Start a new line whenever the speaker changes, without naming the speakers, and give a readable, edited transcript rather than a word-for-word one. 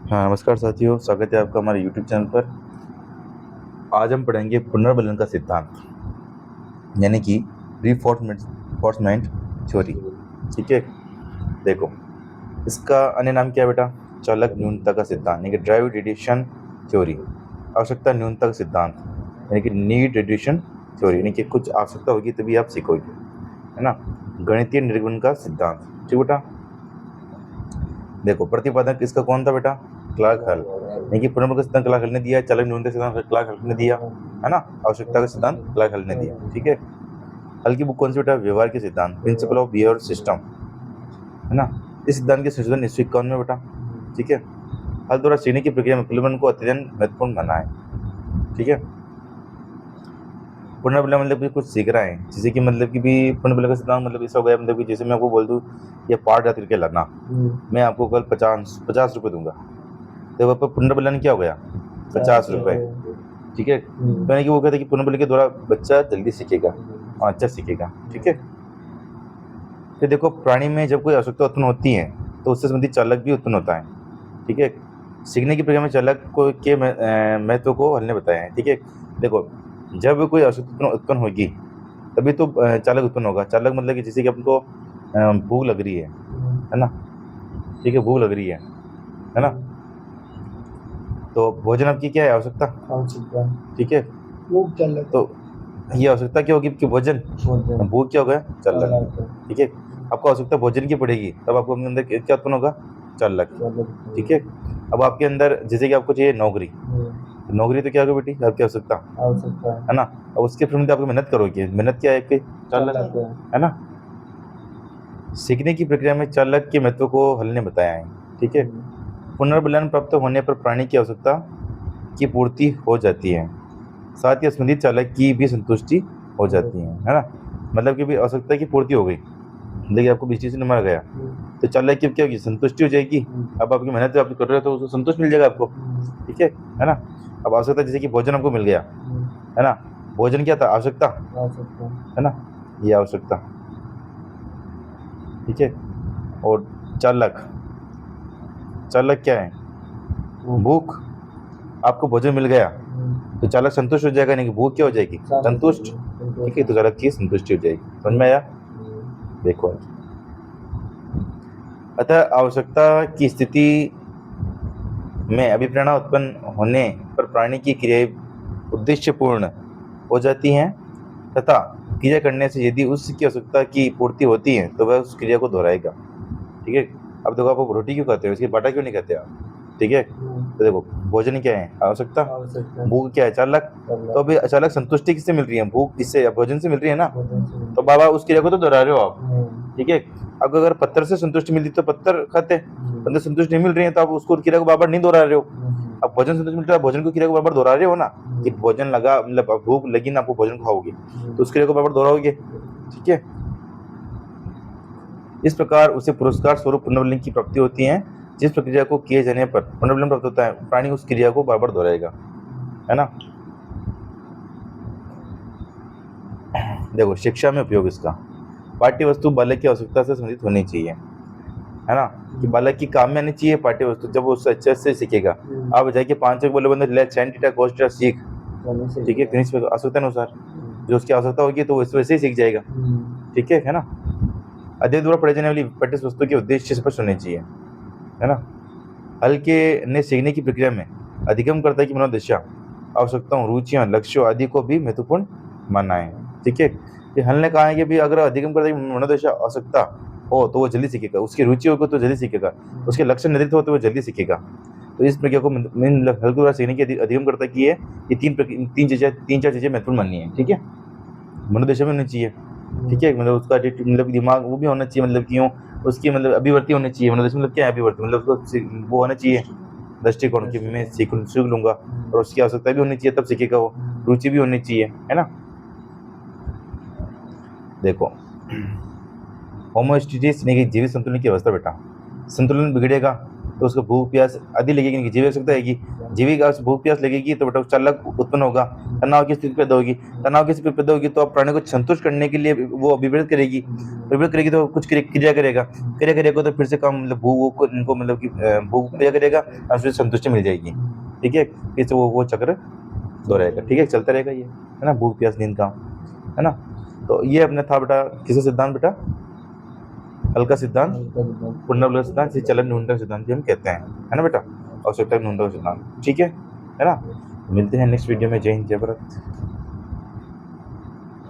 हाँ, नमस्कार साथियों, स्वागत है आपका हमारे यूट्यूब चैनल पर। आज हम पढ़ेंगे पुनर्बलन का सिद्धांत, यानी कि रीफोर्समेंट थ्योरी। ठीक है, देखो इसका अन्य नाम क्या है बेटा? चालक न्यूनता का सिद्धांत, यानी कि ड्राइव रिड्यूशन थ्योरी, आवश्यकता न्यूनता का सिद्धांत, यानी कि नीड रिड्यूशन थ्योरी, यानी कि कुछ आवश्यकता होगी तभी आप सीखोगे, है ना। गणितीय निर्गुण का सिद्धांत। ठीक बेटा, देखो प्रतिपादक इसका कौन था बेटा? क्लार्क हल, यानी कि पुनर्बल का सिद्धांत क्लार्क हल ने दिया है, चालक न्यूनता का सिद्धांत क्लार्क हल ने दिया, है ना। आवश्यकता का सिद्धांत क्लार्क हल ने दिया। ठीक है, हल की बुक कौन सी बेटा? व्यवहार के सिद्धांत, प्रिंसिपल ऑफ बिहेवियर सिस्टम, है ना। इस सिद्धांत के संशोधन 1951 में बेटा। ठीक है, हल द्वारा सीखने की प्रक्रिया में पुनर्बलन को अत्यंत महत्वपूर्ण माना है। ठीक है, पुनर्बलन मतलब कि कुछ सीख रहा है, जैसे कि मतलब कि भी पुनर्बलन का सिद्धांत मतलब ऐसा हो गया, मतलब कि जैसे मैं आपको बोल दूं ये पार्ट याद करके लाना, मैं आपको कल 50 रुपये दूंगा, तो वहाँ पर पुनर्बलन क्या हो गया? 50 रुपये। ठीक है, यानी कि वो कहते हैं कि पुनर्बलन के द्वारा बच्चा जल्दी सीखेगा और अच्छा सीखेगा। ठीक है, फिर देखो प्राणी में जब कोई आवश्यकता उत्पन्न होती है तो उससे संबंधित चालक भी उत्पन्न होता है। ठीक है, सीखने की प्रक्रिया में चालक को के महत्व को हल ने बताया है। ठीक है, देखो जब कोई आवश्यकता उत्पन्न होगी तभी तो चालक उत्पन्न होगा। चालक मतलब कि जैसे कि आपको भूख लग रही है ना। ठीक है, भूख लग रही है ना, तो भोजन आपकी क्या है? आवश्यकता। ठीक है, तो ये आवश्यकता क्या होगी कि भोजन, भूख क्या हो गया? चालक। ठीक है, आपको आवश्यकता भोजन की पड़ेगी तब आपको अपने अंदर क्या उत्पन्न होगा? चालक। ठीक है, अब आपके अंदर जैसे कि आपको चाहिए नौकरी, तो नौकरी तो क्या होगी बेटी? आपकी आवश्यकता, है ना। अब उसके फिर आपको मेहनत करोगे, मेहनत क्या है आपकी? चालक, है ना। सीखने की प्रक्रिया में चालक के महत्व को हल ने बताया है। ठीक है, पुनर्बलन प्राप्त होने पर प्राणी की आवश्यकता की पूर्ति हो जाती है, साथ ही संबंधित चालक की भी संतुष्टि हो जाती है ना। मतलब कि भी आवश्यकता की पूर्ति हो गई, देखिए आपको बिजली से नंबर गया तो चालक की क्या होगी? संतुष्टि हो जाएगी। अब आपकी मेहनत आप कर रहे हो तो उसको संतुष्ट मिल जाएगा आपको। ठीक है ना। अब आवश्यकता जैसे कि भोजन आपको मिल गया, है ना। भोजन क्या था? आवश्यकता, है ना, ये आवश्यकता। ठीक है, और चालक, चालक क्या है? भूख। आपको भोजन मिल गया तो चालक संतुष्ट हो जाएगा, नहीं कि भूख क्या हो जाएगी? संतुष्ट। ठीक है, तो चालक की संतुष्टि हो जाएगी। समझ में आया? देखो, अतः आवश्यकता की स्थिति में अभिप्रेरणा उत्पन्न होने पर प्राणी की क्रियाएं उद्देश्यपूर्ण हो जाती हैं, तथा क्रिया करने से यदि उसकी आवश्यकता की पूर्ति होती है तो वह उस क्रिया को दोहराएगा। ठीक है, अब देखो आप रोटी क्यों खाते हो? इसकी बाटा क्यों नहीं खाते आप? ठीक है, तो देखो भोजन क्या है? आवश्यकता। भूख क्या है? चालक। तो अभी चालक संतुष्टि किससे मिल रही है? भूख किससे? भोजन से मिल रही है ना। तो बाबा उस क्रिया को तो दोहरा रहे हो आप। ठीक है, अब अगर पत्थर से संतुष्टि मिलती तो पत्थर खाते, पत्थर संतुष्टि नहीं मिल रही है तो आप उसको क्रिया को बार नहीं दोहरा रहे हो। अब भोजन संतुष्टि मिल रहा है, भोजन को क्रिया को बार दोहरा रहे हो ना, कि भोजन लगा मतलब भूख लगी ना, आपको भोजन खाओगे तो उस क्रिया को बार दोहराओगे। ठीक है, इस प्रकार उसे पुरस्कार स्वरूप पुनर्बलन की प्राप्ति होती है। जिस प्रक्रिया को किए जाने पर पुनर्बलन प्राप्त होता है, प्राणी उस क्रिया को बार बार दोहराएगा, है ना। देखो शिक्षा में उपयोग इसका, पाठ्य वस्तु बालक की आवश्यकता से संबंधित होनी चाहिए, है ना, कि बालक की काम में आनी चाहिए पाठ्य वस्तु, जब वो उससे अच्छे से सीखेगा। आप जाके 5 बोले बंदे ले साइन थीटा कोस थीटा सीख। ठीक है, गणित आवश्यकता अनुसार जो उसकी आवश्यकता होगी तो वैसे ही सीख जाएगा। ठीक है ना। अध्ययन द्वारा पढ़े जाने वाली पाठ्य वस्तु के उद्देश्य स्पष्ट होने चाहिए, है ना। हल के ने सीखने की प्रक्रिया में अधिगमकर्ता की मनोदशा, आवश्यकताओं, रुचियां, लक्ष्यों आदि को भी महत्वपूर्ण माना है। ठीक है, ये हल ने कहा है कि भी अगर अधिगमकर्ता की मनोदशा, आवश्यकता हो तो वो जल्दी सीखेगा, उसकी रुचि होगी तो जल्दी सीखेगा, उसके लक्ष्य निर्धारित हो तो वो जल्दी सीखेगा। तो इस प्रक्रिया को हल द्वारा सीखने की अधिगमकर्ता की है ये तीन चार चीजें महत्वपूर्ण माननी है। ठीक है, मनोदशा भी होनी चाहिए। ठीक है, मतलब उसका मतलब दिमाग वो भी होना चाहिए, मतलब क्यों उसकी मतलब अभिवृत्ति होनी चाहिए। मनोदशा मतलब क्या है? अभिवृत्ति मतलब उसको वो होना चाहिए दृष्टिकोण की मैं सीख लूंगा, और उसकी आवश्यकता भी होनी चाहिए तब सीखेगा वो, रुचि भी होनी चाहिए, है ना। देखो होमोस्टेसिस यानी कि जीवित संतुलन की अवस्था बेटा, संतुलन बिगड़ेगा तो उसको भूख प्यास आदि लगेगी, नहीं जीवित आवश्यकता आएगी, जीवित भूख प्यास लगेगी तो बेटा चालक उत्पन्न होगा, तनाव की स्थिति पैदा होगी, तनाव की स्थिति पैदा होगी तो अब प्राणी को संतुष्ट करने के लिए वो विभेद करेगी, विभेद करेगी तो कुछ क्रिया करेगा, क्रिया करेगा तो फिर से काम मतलब भूख को इनको मतलब कि भूख क्रिया करेगा और फिर संतुष्टि मिल जाएगी, ठीक है। फिर से वो चक्र दोहराएगा, ठीक है, चलता रहेगा ये, है ना, भूख प्यास नींद काम, है ना। तो ये अपने था बेटा किसका सिद्धांत बेटा, हल्का सिद्धांत, पुनर्बल सिद्धांत, जिसे चलन न्यूनतम सिद्धांत भी हम कहते हैं, है ना बेटा, आवश्यकता न्यूनतम सिद्धांत, ठीक है ना। मिलते हैं नेक्स्ट वीडियो में। जय हिंद जय भारत।